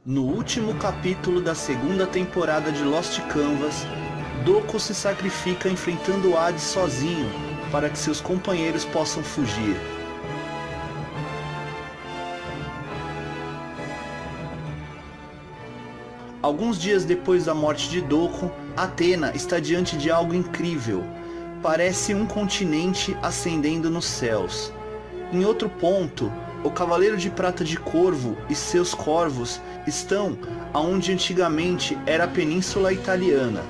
No último capítulo da segunda temporada de Lost Canvas, Doko se sacrifica enfrentando Hades sozinho para que seus companheiros possam fugir. Alguns dias depois da morte de Doko, Athena está diante de algo incrível. Parece um continente ascendendo nos céus. Em outro ponto, o Cavaleiro de Prata de Corvo e seus corvos estão aonde antigamente era a Península Italiana.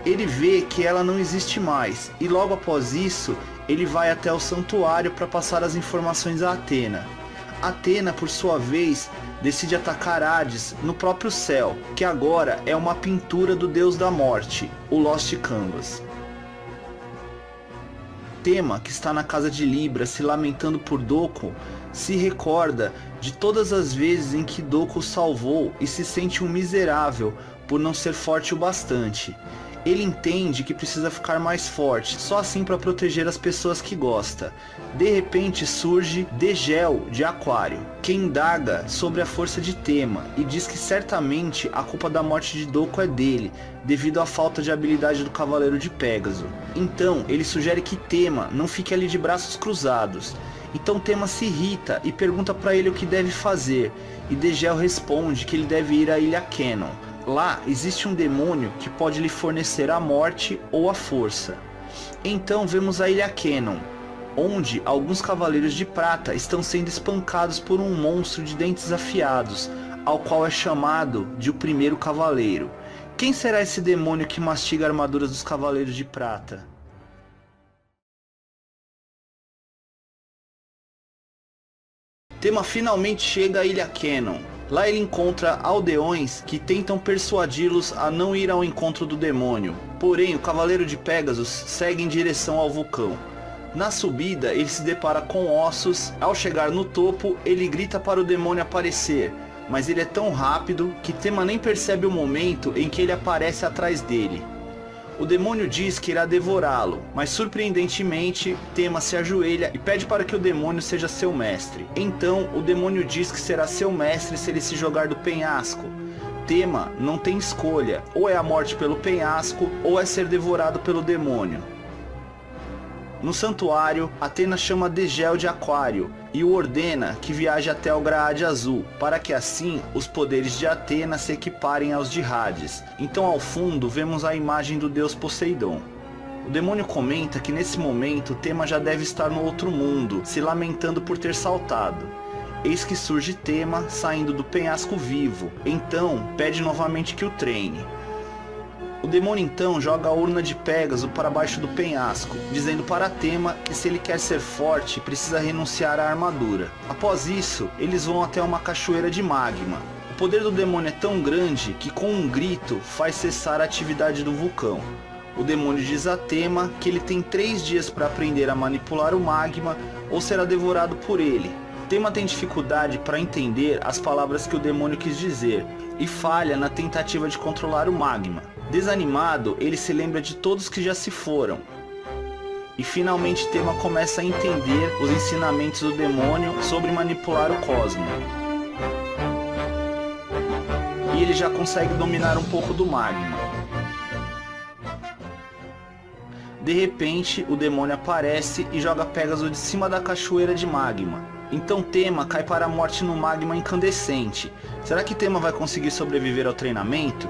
Ele vê que ela não existe mais e logo após isso ele vai até o santuário para passar as informações a Athena. Athena, por sua vez, decide atacar Hades no próprio céu, que agora é uma pintura do deus da morte, o Lost Canvas. Tema, que está na casa de Libra se lamentando por Doko, se recorda de todas as vezes em que Doko o salvou e se sente um miserável por não ser forte o bastante. Ele entende que precisa ficar mais forte, só assim para proteger as pessoas que gosta. De repente surge Degel de Aquário, que indaga sobre a força de Tema e diz que certamente a culpa da morte de Doko é dele, devido à falta de habilidade do Cavaleiro de Pégaso. Então ele sugere que Tema não fique ali de braços cruzados. Então Tema se irrita e pergunta para ele o que deve fazer, e Degel responde que ele deve ir à Ilha Canon. Lá existe um demônio que pode lhe fornecer a morte ou a força. Então vemos a Ilha Canon, onde alguns cavaleiros de prata estão sendo espancados por um monstro de dentes afiados, ao qual é chamado de o primeiro cavaleiro. Quem será esse demônio que mastiga armaduras dos cavaleiros de prata? Tema finalmente chega à Ilha Canon. Lá ele encontra aldeões que tentam persuadi-los a não ir ao encontro do demônio. Porém, o Cavaleiro de Pégasus segue em direção ao vulcão. Na subida, ele se depara com ossos. Ao chegar no topo, ele grita para o demônio aparecer, mas ele é tão rápido que Tema nem percebe o momento em que ele aparece atrás dele. O demônio diz que irá devorá-lo, mas surpreendentemente Tema se ajoelha e pede para que o demônio seja seu mestre. Então o demônio diz que será seu mestre se ele se jogar do penhasco. Tema não tem escolha, ou é a morte pelo penhasco ou é ser devorado pelo demônio. No santuário, Athena chama Degel de Aquário e o ordena que viaje até o Graade Azul, para que assim os poderes de Athena se equiparem aos de Hades. Então ao fundo vemos a imagem do deus Poseidon. O demônio comenta que nesse momento Tema já deve estar no outro mundo, se lamentando por ter saltado. Eis que surge Tema saindo do penhasco vivo, então pede novamente que o treine. O demônio então joga a urna de Pégaso para baixo do penhasco, dizendo para Tema que se ele quer ser forte, precisa renunciar à armadura. Após isso, eles vão até uma cachoeira de magma. O poder do demônio é tão grande que com um grito faz cessar a atividade do vulcão. O demônio diz a Tema que ele tem 3 dias para aprender a manipular o magma ou será devorado por ele. Tema tem dificuldade para entender as palavras que o demônio quis dizer e falha na tentativa de controlar o magma. Desanimado, ele se lembra de todos que já se foram. E finalmente Tema começa a entender os ensinamentos do demônio sobre manipular o cosmo. E ele já consegue dominar um pouco do magma. De repente, o demônio aparece e joga Pégaso de cima da cachoeira de magma. Então Tema cai para a morte no magma incandescente. Será que Tema vai conseguir sobreviver ao treinamento?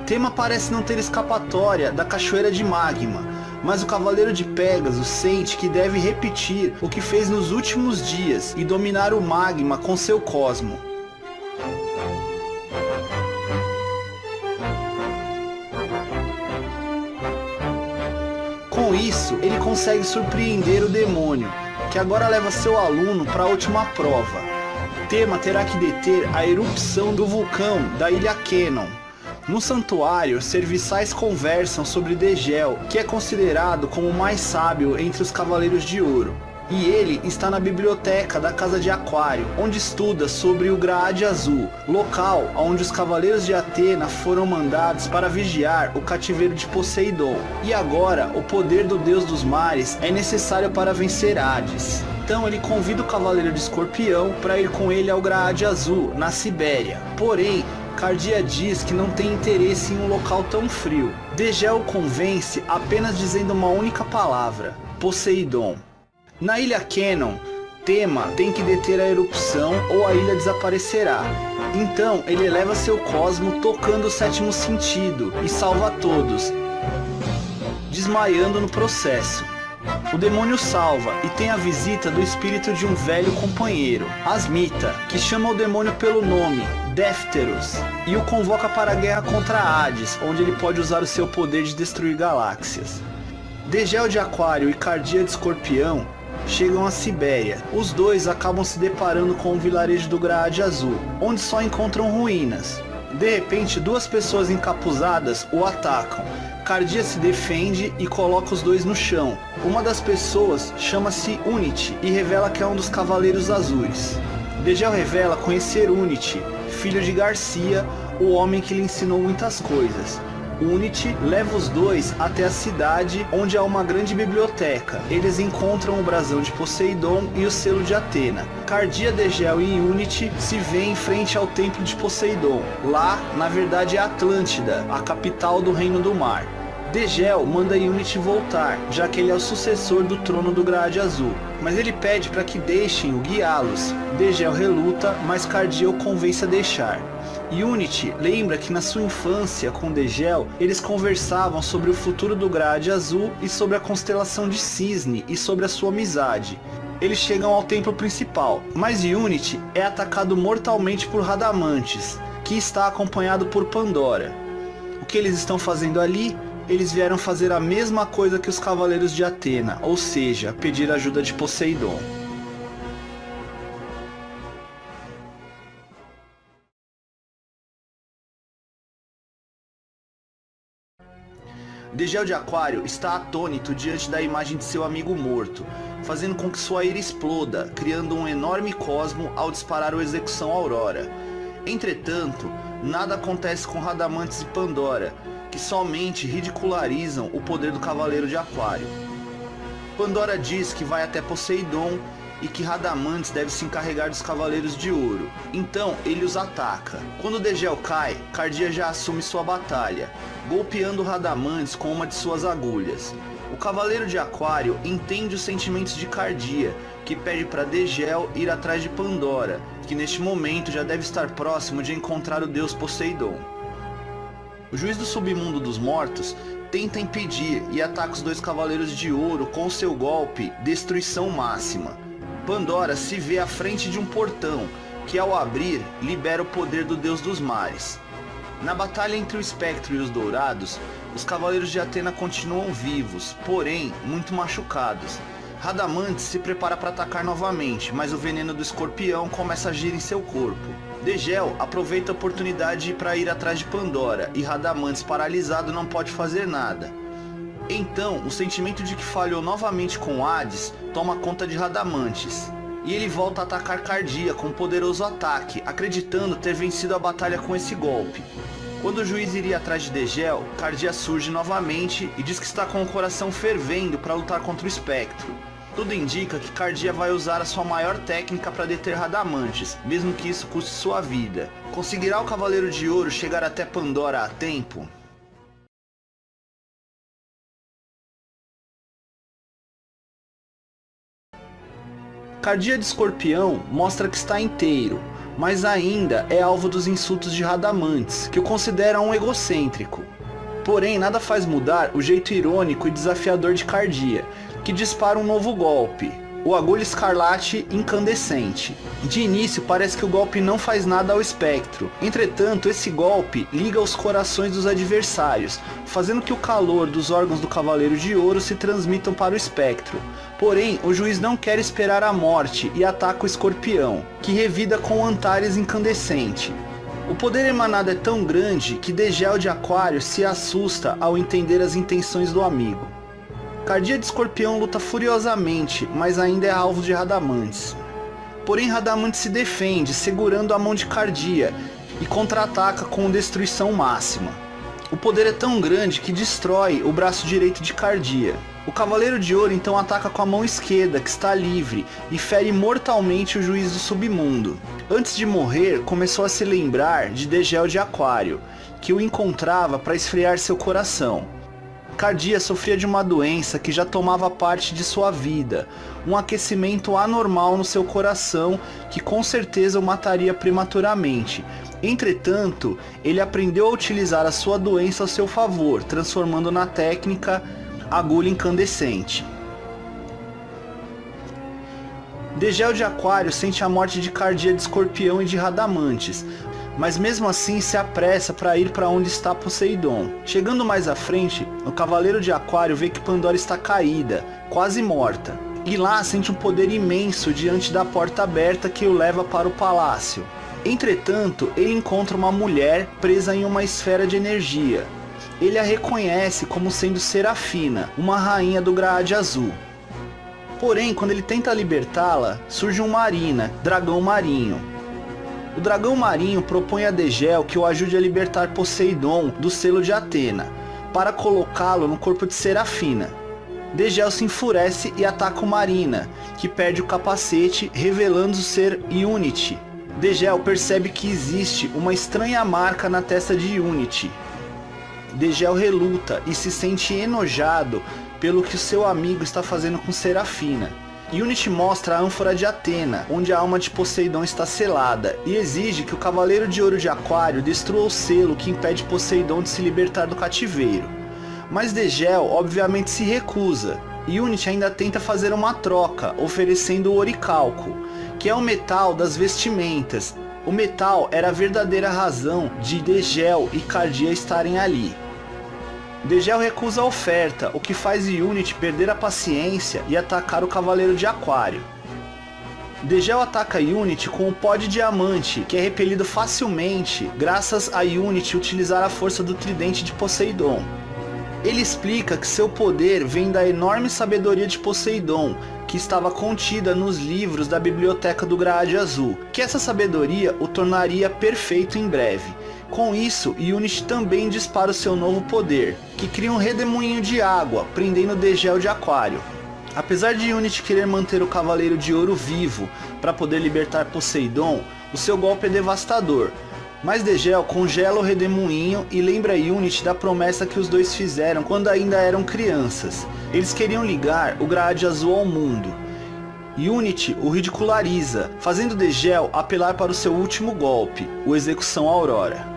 Tema parece não ter escapatória da cachoeira de magma, mas o Cavaleiro de Pégaso sente que deve repetir o que fez nos últimos dias e dominar o magma com seu cosmo. Com isso, ele consegue surpreender o demônio, que agora leva seu aluno para a última prova. Tema terá que deter a erupção do vulcão da Ilha Canon. No santuário, serviçais conversam sobre Degel, que é considerado como o mais sábio entre os Cavaleiros de Ouro. E ele está na biblioteca da Casa de Aquário, onde estuda sobre o Graade Azul, local onde os cavaleiros de Atena foram mandados para vigiar o cativeiro de Poseidon. E agora, o poder do deus dos mares é necessário para vencer Hades. Então ele convida o Cavaleiro de Escorpião para ir com ele ao Graade Azul, na Sibéria. Porém, Cardia diz que não tem interesse em um local tão frio. Degel o convence apenas dizendo uma única palavra: Poseidon. Na ilha Canon, Tema tem que deter a erupção ou a ilha desaparecerá. Então ele eleva seu cosmo tocando o sétimo sentido e salva todos, desmaiando no processo. O demônio salva e tem a visita do espírito de um velho companheiro, Asmita, que chama o demônio pelo nome, Défteros, e o convoca para a guerra contra Hades, onde ele pode usar o seu poder de destruir galáxias. Degel de Aquário e Cardia de Escorpião chegam à Sibéria. Os dois acabam se deparando com o vilarejo do Graade Azul, onde só encontram ruínas. De repente, duas pessoas encapuzadas o atacam. Cardia se defende e coloca os dois no chão. Uma das pessoas chama-se Unity e revela que é um dos Cavaleiros Azuis. Degel revela conhecer Unity, filho de Garcia, o homem que lhe ensinou muitas coisas. Unity leva os dois até a cidade, onde há uma grande biblioteca. Eles encontram o brasão de Poseidon e o selo de Atena. Cardia, Degel e Unity se veem em frente ao templo de Poseidon. Lá, na verdade, é Atlântida, a capital do Reino do Mar. Degel manda Unity voltar, já que ele é o sucessor do trono do Graade Azul. Mas ele pede para que deixem-o guiá-los. Degel reluta, mas Cardia o convence a deixar. Unity lembra que na sua infância com Degel, eles conversavam sobre o futuro do Graade Azul e sobre a constelação de Cisne e sobre a sua amizade. Eles chegam ao templo principal, mas Unity é atacado mortalmente por Radamantes, que está acompanhado por Pandora. O que eles estão fazendo ali? Eles vieram fazer a mesma coisa que os Cavaleiros de Atena, ou seja, pedir ajuda de Poseidon. Degel de Aquário está atônito diante da imagem de seu amigo morto, fazendo com que sua ira exploda, criando um enorme cosmo ao disparar o Execução Aurora. Entretanto, nada acontece com Radamantes e Pandora, que somente ridicularizam o poder do Cavaleiro de Aquário. Pandora diz que vai até Poseidon e que Radamantes deve se encarregar dos Cavaleiros de Ouro. Então ele os ataca. Quando Degel cai, Cardia já assume sua batalha, golpeando Radamantes com uma de suas agulhas. O Cavaleiro de Aquário entende os sentimentos de Cardia, que pede para Degel ir atrás de Pandora, que neste momento já deve estar próximo de encontrar o deus Poseidon. O juiz do submundo dos mortos tenta impedir e ataca os dois Cavaleiros de Ouro com seu golpe Destruição Máxima. Pandora se vê à frente de um portão, que ao abrir, libera o poder do deus dos mares. Na batalha entre o Espectro e os Dourados, os Cavaleiros de Atena continuam vivos, porém muito machucados. Radamantes se prepara para atacar novamente, mas o veneno do escorpião começa a agir em seu corpo. Degel aproveita a oportunidade para ir atrás de Pandora, e Radamantes, paralisado, não pode fazer nada. Então, o sentimento de que falhou novamente com Hades toma conta de Radamantes, e ele volta a atacar Cardia com um poderoso ataque, acreditando ter vencido a batalha com esse golpe. Quando o juiz iria atrás de Degel, Cardia surge novamente e diz que está com o coração fervendo para lutar contra o espectro. Tudo indica que Cardia vai usar a sua maior técnica para deter Radamantes, mesmo que isso custe sua vida. Conseguirá o Cavaleiro de Ouro chegar até Pandora a tempo? Cardia de Escorpião mostra que está inteiro, mas ainda é alvo dos insultos de Radamantes, que o considera um egocêntrico. Porém, nada faz mudar o jeito irônico e desafiador de Cardia, que dispara um novo golpe, o Agulha Escarlate Incandescente. De início parece que o golpe não faz nada ao espectro, entretanto esse golpe liga os corações dos adversários, fazendo que o calor dos órgãos do Cavaleiro de Ouro se transmitam para o espectro. Porém, o juiz não quer esperar a morte e ataca o escorpião, que revida com o Antares Incandescente. O poder emanado é tão grande que Degel de Aquário se assusta ao entender as intenções do amigo. Cardia de Escorpião luta furiosamente, mas ainda é alvo de Radamantes. Porém, Radamantes se defende, segurando a mão de Cardia, e contra-ataca com destruição máxima. O poder é tão grande que destrói o braço direito de Cardia. O Cavaleiro de Ouro então ataca com a mão esquerda, que está livre, e fere mortalmente o Juiz do Submundo. Antes de morrer, começou a se lembrar de Degel de Aquário, que o encontrava para esfriar seu coração. Cardia sofria de uma doença que já tomava parte de sua vida, um aquecimento anormal no seu coração que com certeza o mataria prematuramente. Entretanto, ele aprendeu a utilizar a sua doença ao seu favor, transformando na técnica agulha incandescente. Degel de Aquário sente a morte de Cardia de Escorpião e de Radamantes, mas mesmo assim se apressa para ir para onde está Poseidon. Chegando mais à frente, o Cavaleiro de Aquário vê que Pandora está caída, quase morta, e lá sente um poder imenso diante da porta aberta que o leva para o palácio. Entretanto, ele encontra uma mulher presa em uma esfera de energia. Ele a reconhece como sendo Serafina, uma rainha do Graade Azul. Porém, quando ele tenta libertá-la, surge um Marina, dragão marinho. O dragão marinho propõe a Degel que o ajude a libertar Poseidon do selo de Atena, para colocá-lo no corpo de Serafina. Degel se enfurece e ataca o Marina, que perde o capacete, revelando ser Unity. Degel percebe que existe uma estranha marca na testa de Unity. Degel reluta e se sente enojado pelo que seu amigo está fazendo com Serafina. Unity mostra a ânfora de Atena, onde a alma de Poseidon está selada, e exige que o Cavaleiro de Ouro de Aquário destrua o selo que impede Poseidon de se libertar do cativeiro. Mas Degel obviamente se recusa, e Unity ainda tenta fazer uma troca, oferecendo o oricalco, que é o metal das vestimentas. O metal era a verdadeira razão de Degel e Cardia estarem ali. Degel recusa a oferta, o que faz Unity perder a paciência e atacar o Cavaleiro de Aquário. Degel ataca Unity com o pó de diamante, que é repelido facilmente graças a Unity utilizar a força do tridente de Poseidon. Ele explica que seu poder vem da enorme sabedoria de Poseidon, que estava contida nos livros da biblioteca do Graade Azul, que essa sabedoria o tornaria perfeito em breve. Com isso, Unity também dispara o seu novo poder, que cria um redemoinho de água, prendendo Degel de Aquário. Apesar de Unity querer manter o Cavaleiro de Ouro vivo para poder libertar Poseidon, o seu golpe é devastador. Mas Degel congela o redemoinho e lembra Unity da promessa que os dois fizeram quando ainda eram crianças. Eles queriam ligar o Graade Azul ao mundo. Unity o ridiculariza, fazendo Degel apelar para o seu último golpe, o Execução Aurora.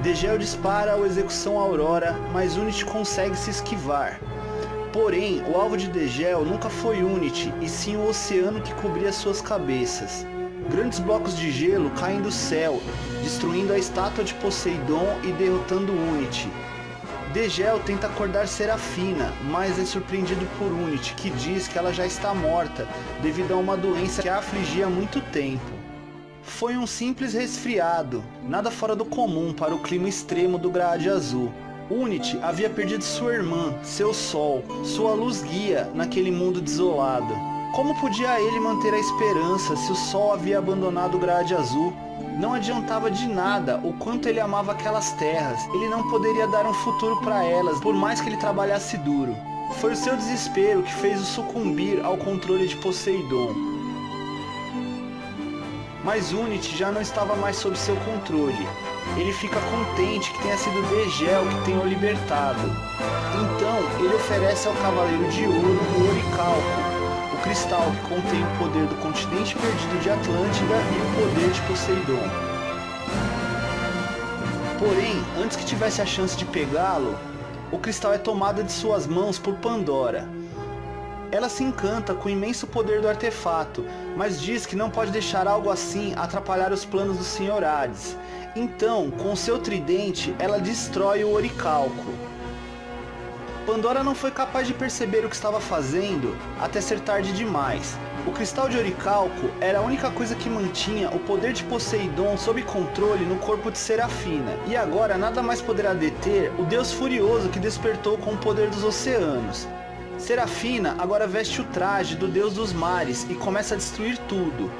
Degel dispara a Execução Aurora, mas Unity consegue se esquivar. Porém, o alvo de Degel nunca foi Unity, e sim o oceano que cobria suas cabeças. Grandes blocos de gelo caem do céu, destruindo a estátua de Poseidon e derrotando Unity. Degel tenta acordar Serafina, mas é surpreendido por Unity, que diz que ela já está morta devido a uma doença que a afligia há muito tempo. Foi um simples resfriado, nada fora do comum para o clima extremo do Graade Azul. Unity havia perdido sua irmã, seu sol, sua luz guia naquele mundo desolado. Como podia ele manter a esperança se o sol havia abandonado o Graade Azul? Não adiantava de nada o quanto ele amava aquelas terras, ele não poderia dar um futuro para elas, por mais que ele trabalhasse duro. Foi o seu desespero que fez-o sucumbir ao controle de Poseidon. Mas Unity já não estava mais sob seu controle. Ele fica contente que tenha sido Degel que tenha o libertado. Então, ele oferece ao Cavaleiro de Ouro o Oricalco, o cristal que contém o poder do continente perdido de Atlântida e o poder de Poseidon. Porém, antes que tivesse a chance de pegá-lo, o cristal é tomado de suas mãos por Pandora. Ela se encanta com o imenso poder do artefato, mas diz que não pode deixar algo assim atrapalhar os planos do Sr. Hades. Então, com seu tridente, ela destrói o oricalco. Pandora não foi capaz de perceber o que estava fazendo até ser tarde demais. O cristal de oricalco era a única coisa que mantinha o poder de Poseidon sob controle no corpo de Serafina, e agora nada mais poderá deter o deus furioso que despertou com o poder dos oceanos. Serafina agora veste o traje do deus dos mares e começa a destruir tudo.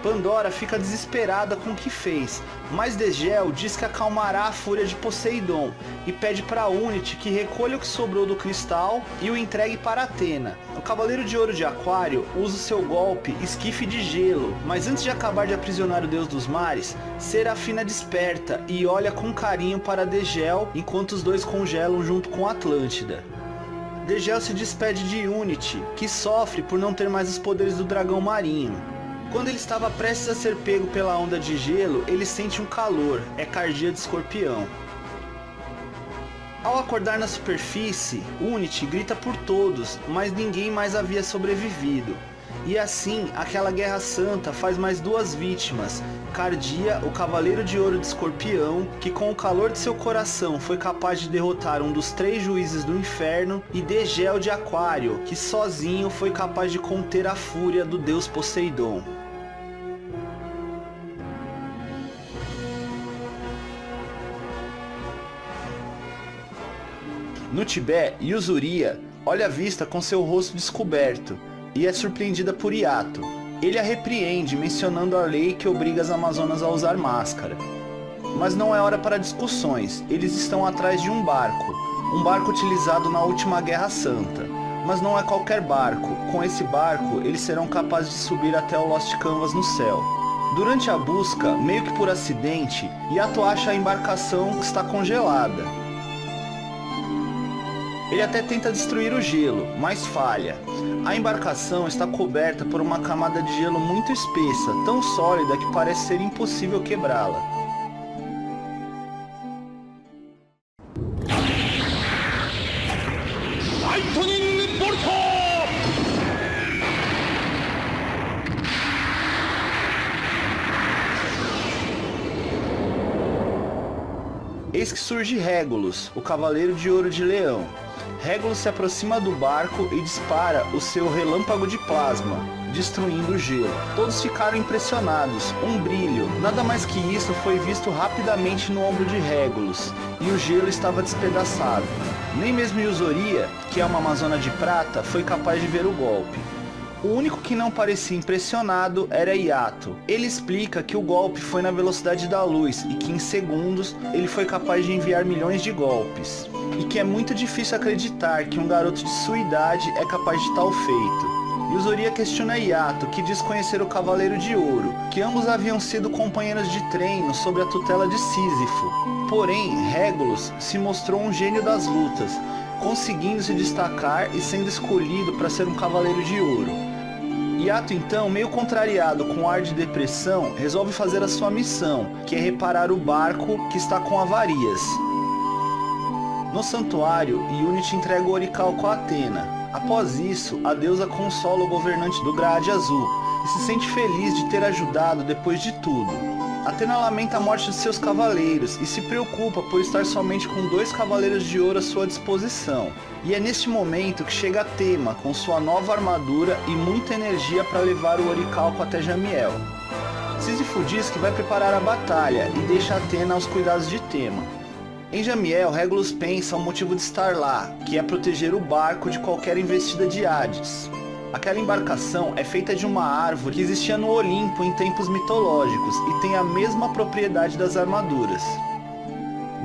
Pandora fica desesperada com o que fez, mas Degel diz que acalmará a fúria de Poseidon e pede para Unity que recolha o que sobrou do cristal e o entregue para Atena. O Cavaleiro de Ouro de Aquário usa o seu golpe Esquife de Gelo, mas antes de acabar de aprisionar o deus dos mares, Serafina desperta e olha com carinho para Degel enquanto os dois congelam junto com Atlântida. Degel se despede de Unity, que sofre por não ter mais os poderes do dragão marinho. Quando ele estava prestes a ser pego pela onda de gelo, ele sente um calor, é cardia de escorpião. Ao acordar na superfície, Unity grita por todos, mas ninguém mais havia sobrevivido. E assim, aquela guerra santa faz mais 2 vítimas, Cardia, o Cavaleiro de Ouro de Escorpião, que com o calor de seu coração foi capaz de derrotar um dos 3 juízes do inferno, e Degel de Aquário, que sozinho foi capaz de conter a fúria do deus Poseidon. No Tibete, Yuzuria olha a vista com seu rosto descoberto e é surpreendida por Yato. Ele a repreende, mencionando a lei que obriga as Amazonas a usar máscara. Mas não é hora para discussões, eles estão atrás de um barco utilizado na última Guerra Santa. Mas não é qualquer barco, com esse barco eles serão capazes de subir até o Lost Canvas no céu. Durante a busca, meio que por acidente, Yato acha a embarcação que está congelada. Ele até tenta destruir o gelo, mas falha. A embarcação está coberta por uma camada de gelo muito espessa, tão sólida que parece ser impossível quebrá-la. Lightning Bolt! Eis que surge Regulus, o Cavaleiro de Ouro de Leão. Regulus se aproxima do barco e dispara o seu relâmpago de plasma, destruindo o gelo. Todos ficaram impressionados, um brilho, nada mais que isso foi visto rapidamente no ombro de Regulus, e o gelo estava despedaçado. Nem mesmo Yuzuria, que é uma amazona de prata, foi capaz de ver o golpe. O único que não parecia impressionado era Yato. Ele explica que o golpe foi na velocidade da luz e que em segundos ele foi capaz de enviar milhões de golpes. E que é muito difícil acreditar que um garoto de sua idade é capaz de tal feito. Yuzuria questiona Yato, que diz conhecer o Cavaleiro de Ouro, que ambos haviam sido companheiros de treino sob a tutela de Sísifo. Porém, Regulus se mostrou um gênio das lutas, conseguindo se destacar e sendo escolhido para ser um Cavaleiro de Ouro. Yato então, meio contrariado com um ar de depressão, resolve fazer a sua missão, que é reparar o barco que está com avarias. No santuário, Unity entrega o oricalco a Atena. Após isso, a deusa consola o governante do Grade Azul e se sente feliz de ter ajudado depois de tudo. Atena lamenta a morte de seus cavaleiros e se preocupa por estar somente com 2 cavaleiros de ouro à sua disposição. E é neste momento que chega Tema com sua nova armadura e muita energia para levar o oricalco até Jamiel. Sísifo diz que vai preparar a batalha e deixa Atena aos cuidados de Tema. Em Jamiel, Regulus pensa o motivo de estar lá, que é proteger o barco de qualquer investida de Hades. Aquela embarcação é feita de uma árvore que existia no Olimpo em tempos mitológicos e tem a mesma propriedade das armaduras.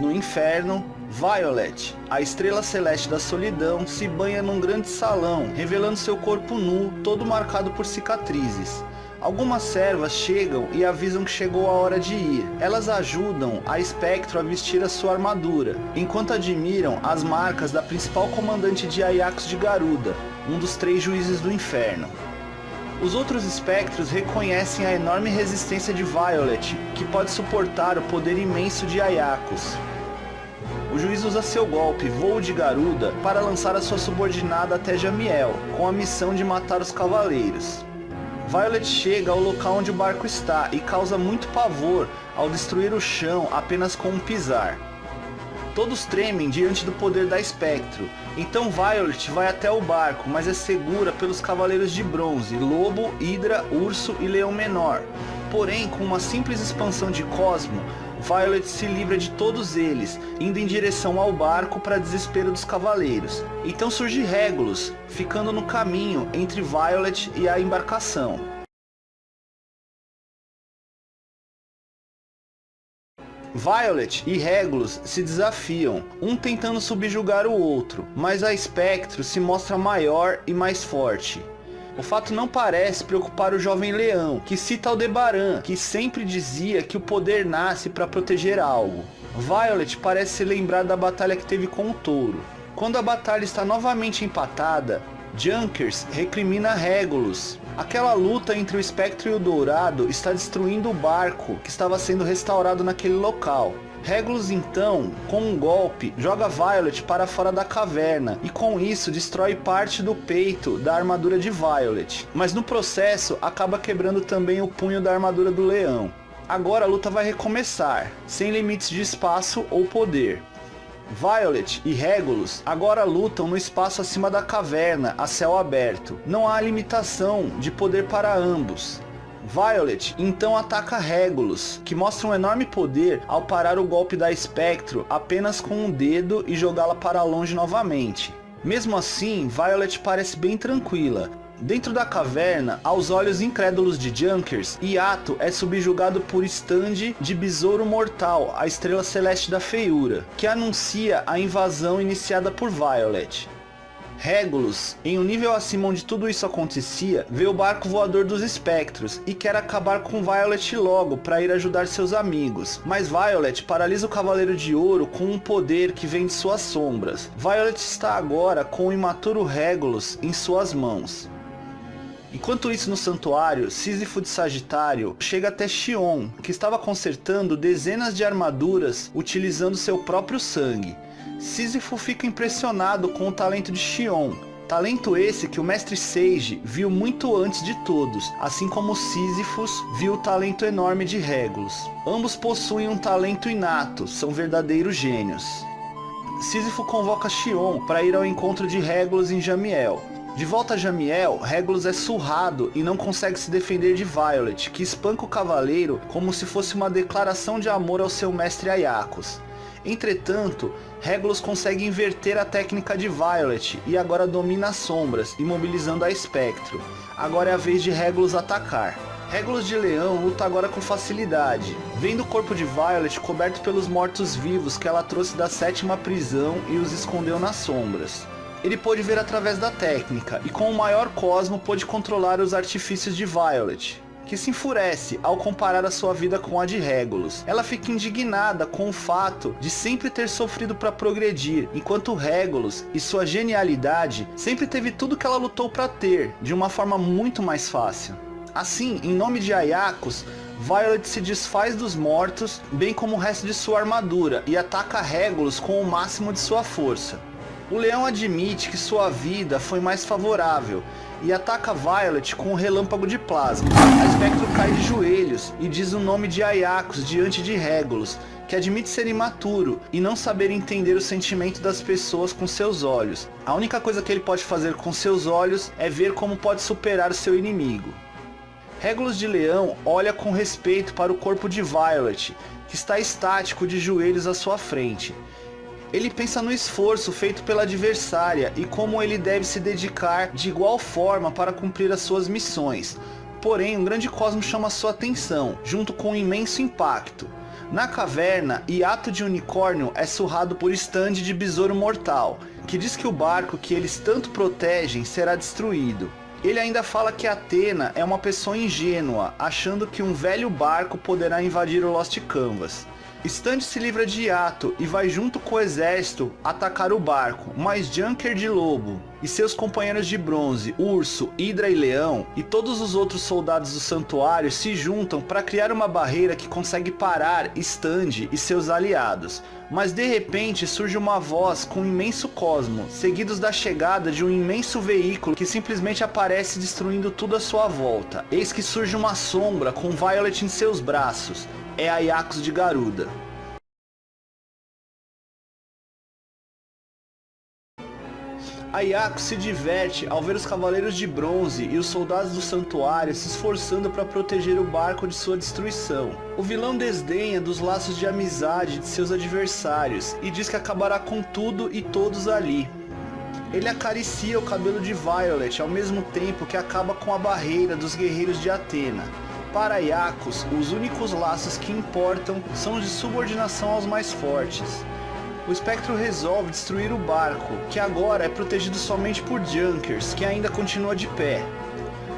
No inferno, Violet, a estrela celeste da solidão, se banha num grande salão, revelando seu corpo nu, todo marcado por cicatrizes. Algumas servas chegam e avisam que chegou a hora de ir. Elas ajudam a Espectro a vestir a sua armadura, enquanto admiram as marcas da principal comandante de Aiacos de Garuda, um dos 3 juízes do inferno. Os outros espectros reconhecem a enorme resistência de Violet, que pode suportar o poder imenso de Aiacos. o juiz usa seu golpe Voo de Garuda para lançar a sua subordinada até Jamiel, com a missão de matar os cavaleiros. Violet chega ao local onde o barco está e causa muito pavor ao destruir o chão apenas com um pisar. Todos tremem diante do poder da Espectro, então Violet vai até o barco, mas é segura pelos Cavaleiros de Bronze, Lobo, Hidra, Urso e Leão Menor. Porém, com uma simples expansão de Cosmo, Violet se livra de todos eles, indo em direção ao barco para desespero dos cavaleiros. Então surge Regulus, ficando no caminho entre Violet e a embarcação. Violet e Regulus se desafiam, um tentando subjugar o outro, mas a Espectro se mostra maior e mais forte. O fato não parece preocupar o jovem leão, que cita Aldebaran, que sempre dizia que o poder nasce para proteger algo. Violet parece se lembrar da batalha que teve com o touro. Quando a batalha está novamente empatada, Junkers recrimina Regulus. Aquela luta entre o Espectro e o Dourado está destruindo o barco que estava sendo restaurado naquele local. Regulus então, com um golpe, joga Violet para fora da caverna e com isso destrói parte do peito da armadura de Violet. Mas no processo acaba quebrando também o punho da armadura do leão. Agora a luta vai recomeçar, sem limites de espaço ou poder. Violet e Regulus agora lutam no espaço acima da caverna, a céu aberto. Não há limitação de poder para ambos. Violet então ataca Regulus, que mostra um enorme poder ao parar o golpe da Espectro apenas com um dedo e jogá-la para longe novamente. Mesmo assim, Violet parece bem tranquila. Dentro da caverna, aos olhos incrédulos de Junkers, Yato é subjugado por Stand de Besouro Mortal, a estrela celeste da feiura, que anuncia a invasão iniciada por Violet. Regulus, em um nível acima onde tudo isso acontecia, vê o barco voador dos espectros e quer acabar com Violet logo para ir ajudar seus amigos, mas Violet paralisa o Cavaleiro de Ouro com um poder que vem de suas sombras. Violet está agora com o imaturo Regulus em suas mãos. Enquanto isso no santuário, Sísifo de Sagitário chega até Xion, que estava consertando dezenas de armaduras utilizando seu próprio sangue. Sísifo fica impressionado com o talento de Xion, talento esse que o mestre Sage viu muito antes de todos, assim como Sísifos viu o talento enorme de Regulus. Ambos possuem um talento inato, são verdadeiros gênios. Sísifo convoca Xion para ir ao encontro de Regulus em Jamiel. De volta a Jamiel, Regulus é surrado e não consegue se defender de Violet, que espanca o cavaleiro como se fosse uma declaração de amor ao seu mestre Aiacos. Entretanto, Regulus consegue inverter a técnica de Violet e agora domina as sombras, imobilizando a Espectro. Agora é a vez de Regulus atacar. Regulus de Leão luta agora com facilidade, vendo o corpo de Violet coberto pelos mortos-vivos que ela trouxe da 7ª prisão e os escondeu nas sombras. Ele pôde ver através da técnica e com o maior Cosmo pôde controlar os artifícios de Violet, que se enfurece ao comparar a sua vida com a de Regulus. Ela fica indignada com o fato de sempre ter sofrido para progredir, enquanto Regulus e sua genialidade sempre teve tudo que ela lutou para ter, de uma forma muito mais fácil. Assim, em nome de Aiacos, Violet se desfaz dos mortos, bem como o resto de sua armadura, e ataca Regulus com o máximo de sua força. O leão admite que sua vida foi mais favorável e ataca Violet com um relâmpago de plasma. A Espectro cai de joelhos e diz o nome de Aiacos diante de Regulus, que admite ser imaturo e não saber entender o sentimento das pessoas com seus olhos. A única coisa que ele pode fazer com seus olhos é ver como pode superar seu inimigo. Regulus de Leão olha com respeito para o corpo de Violet, que está estático de joelhos à sua frente. Ele pensa no esforço feito pela adversária e como ele deve se dedicar de igual forma para cumprir as suas missões. Porém, um grande cosmo chama sua atenção, junto com um imenso impacto. Na caverna, Yato de Unicórnio é surrado por Stand de Besouro Mortal, que diz que o barco que eles tanto protegem será destruído. Ele ainda fala que Athena é uma pessoa ingênua, achando que um velho barco poderá invadir o Lost Canvas. Stand se livra de Yato e vai junto com o exército atacar o barco, mas Junker de Lobo e seus companheiros de bronze, Urso, Hidra e Leão, e todos os outros soldados do santuário se juntam para criar uma barreira que consegue parar Stand e seus aliados. Mas de repente surge uma voz com um imenso cosmo, seguidos da chegada de um imenso veículo que simplesmente aparece destruindo tudo à sua volta. Eis que surge uma sombra com Violet em seus braços. É a Iacos de Garuda. A Iacos se diverte ao ver os Cavaleiros de Bronze e os soldados do santuário se esforçando para proteger o barco de sua destruição. O vilão desdenha dos laços de amizade de seus adversários e diz que acabará com tudo e todos ali. Ele acaricia o cabelo de Violet ao mesmo tempo que acaba com a barreira dos guerreiros de Atena. Para Iacos, os únicos laços que importam são os de subordinação aos mais fortes. O espectro resolve destruir o barco, que agora é protegido somente por Junkers, que ainda continua de pé.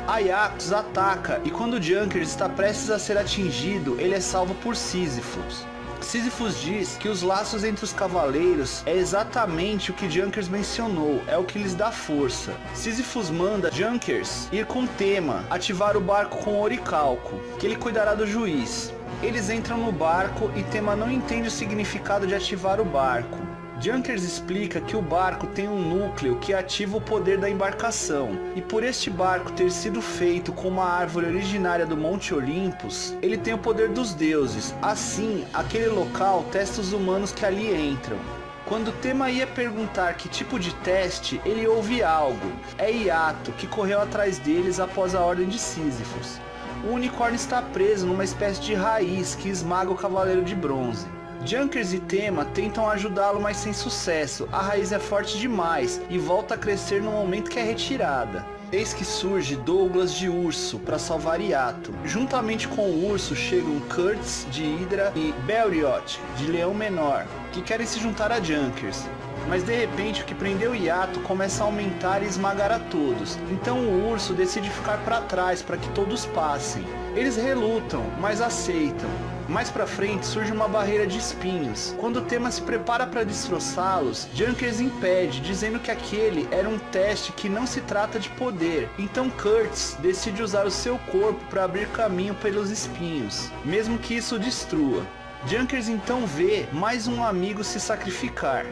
A Iacos ataca e quando Junkers está prestes a ser atingido, ele é salvo por Sísifos. Sísifos diz que os laços entre os cavaleiros é exatamente o que Junkers mencionou, é o que lhes dá força. Sísifos manda Junkers ir com Tema, ativar o barco com Oricalco, que ele cuidará do juiz. Eles entram no barco e Tema não entende o significado de ativar o barco. Junkers explica que o barco tem um núcleo que ativa o poder da embarcação, e por este barco ter sido feito com uma árvore originária do Monte Olympus, ele tem o poder dos deuses. Assim, aquele local testa os humanos que ali entram. Quando Tema ia perguntar que tipo de teste, ele ouve algo. É Yato, que correu atrás deles após a ordem de Sísifos. O unicórnio está preso numa espécie de raiz que esmaga o Cavaleiro de Bronze. Junkers e Tema tentam ajudá-lo, mas sem sucesso. A raiz é forte demais e volta a crescer no momento que é retirada. Eis que surge Douglas de Urso para salvar Yato. Juntamente com o Urso chegam Kurtz de Hidra e Belriot de Leão Menor, que querem se juntar a Junkers. Mas de repente o que prendeu Yato começa a aumentar e esmagar a todos. Então o Urso decide ficar para trás para que todos passem. Eles relutam, mas aceitam. Mais pra frente surge uma barreira de espinhos. Quando Tema se prepara para destroçá-los, Junkers impede, dizendo que aquele era um teste que não se trata de poder. Então Kurtz decide usar o seu corpo para abrir caminho pelos espinhos, mesmo que isso o destrua. Junkers então vê mais um amigo se sacrificar.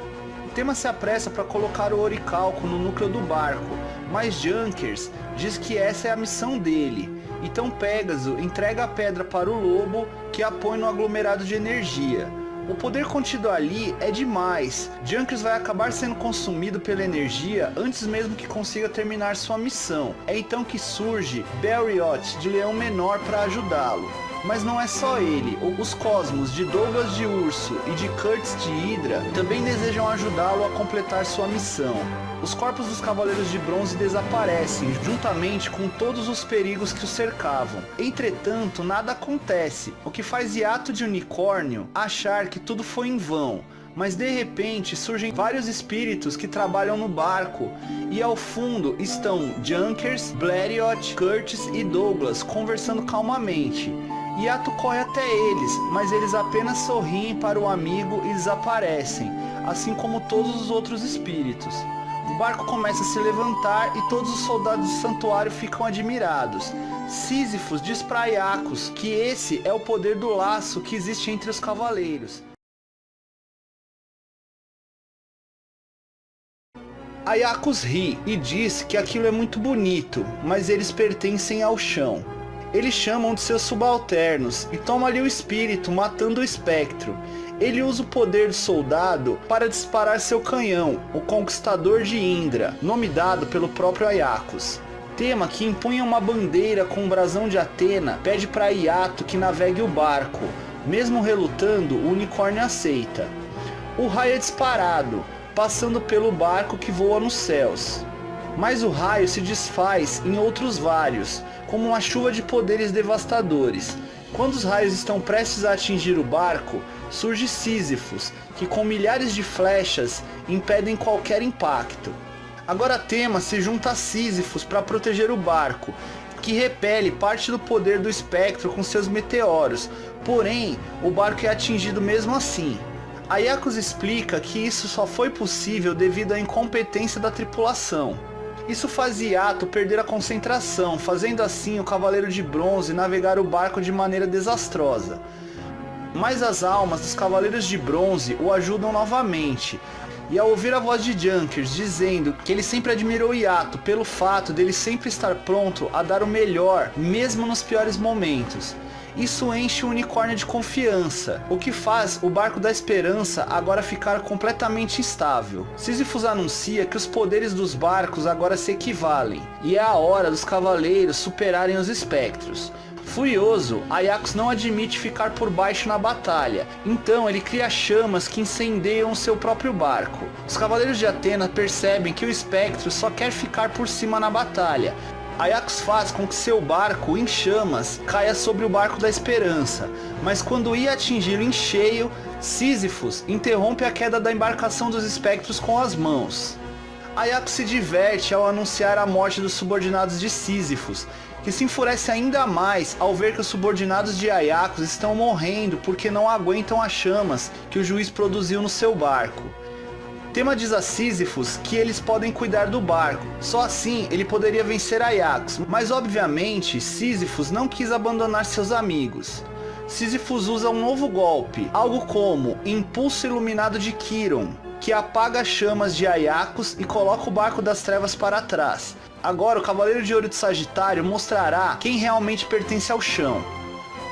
Tema se apressa para colocar o oricalco no núcleo do barco, mas Junkers diz que essa é a missão dele. Então Pégaso entrega a pedra para o lobo, que a põe no aglomerado de energia. O poder contido ali é demais. Junkers vai acabar sendo consumido pela energia antes mesmo que consiga terminar sua missão. É então que surge Belriot de Leão Menor para ajudá-lo. Mas não é só ele, os Cosmos de Douglas de Urso e de Kurtz de Hidra também desejam ajudá-lo a completar sua missão. Os corpos dos Cavaleiros de Bronze desaparecem, juntamente com todos os perigos que os cercavam. Entretanto, nada acontece, o que faz Yato de Unicórnio achar que tudo foi em vão. Mas de repente surgem vários espíritos que trabalham no barco, e ao fundo estão Junkers, Blériot, Kurtz e Douglas conversando calmamente. Yato corre até eles, mas eles apenas sorriem para o amigo e desaparecem, assim como todos os outros espíritos. O barco começa a se levantar e todos os soldados do santuário ficam admirados. Sísifos diz para Iacos que esse é o poder do laço que existe entre os cavaleiros. Iacos ri e diz que aquilo é muito bonito, mas eles pertencem ao chão. Eles chamam de seus subalternos e toma ali o espírito, matando o espectro. Ele usa o poder do soldado para disparar seu canhão, o Conquistador de Indra, nome dado pelo próprio Iacos. Tema, que empunha uma bandeira com o brasão de Atena, pede para Yato que navegue o barco. Mesmo relutando, o unicórnio aceita. O raio é disparado, passando pelo barco que voa nos céus. Mas o raio se desfaz em outros vários, como uma chuva de poderes devastadores. Quando os raios estão prestes a atingir o barco, surge Sísifos, que com milhares de flechas impedem qualquer impacto. Agora Tema se junta a Sísifos para proteger o barco. que repele parte do poder do espectro com seus meteoros, porém o barco é atingido mesmo assim. Aiacos explica que isso só foi possível devido à incompetência da tripulação. Isso faz Yato perder a concentração, fazendo assim o Cavaleiro de Bronze navegar o barco de maneira desastrosa. Mas as almas dos Cavaleiros de Bronze o ajudam novamente, e ao ouvir a voz de Junkers dizendo que ele sempre admirou Yato pelo fato dele sempre estar pronto a dar o melhor, mesmo nos piores momentos. Isso enche o unicórnio de confiança, o que faz o Barco da Esperança agora ficar completamente instável. Sísifos anuncia que os poderes dos barcos agora se equivalem, e é a hora dos cavaleiros superarem os espectros. Furioso, Aiacos não admite ficar por baixo na batalha, então ele cria chamas que incendeiam seu próprio barco. Os Cavaleiros de Atena percebem que o espectro só quer ficar por cima na batalha. Aiacos faz com que seu barco, em chamas, caia sobre o Barco da Esperança, mas quando ia atingi-lo em cheio, Sísifos interrompe a queda da embarcação dos espectros com as mãos. Aiacos se diverte ao anunciar a morte dos subordinados de Sísifos, que se enfurece ainda mais ao ver que os subordinados de Aiacos estão morrendo porque não aguentam as chamas que o juiz produziu no seu barco. Tema diz a Sísifos que eles podem cuidar do barco, só assim ele poderia vencer Aiacos, mas obviamente Sísifos não quis abandonar seus amigos. Sísifos usa um novo golpe, algo como Impulso Iluminado de Quiron, que apaga as chamas de Aiacos e coloca o Barco das Trevas para trás. Agora o Cavaleiro de Ouro de Sagitário mostrará quem realmente pertence ao chão.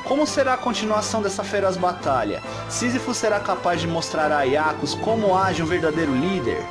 Como será a continuação dessa feroz batalha? Sísifo será capaz de mostrar a Aiacos como age um verdadeiro líder?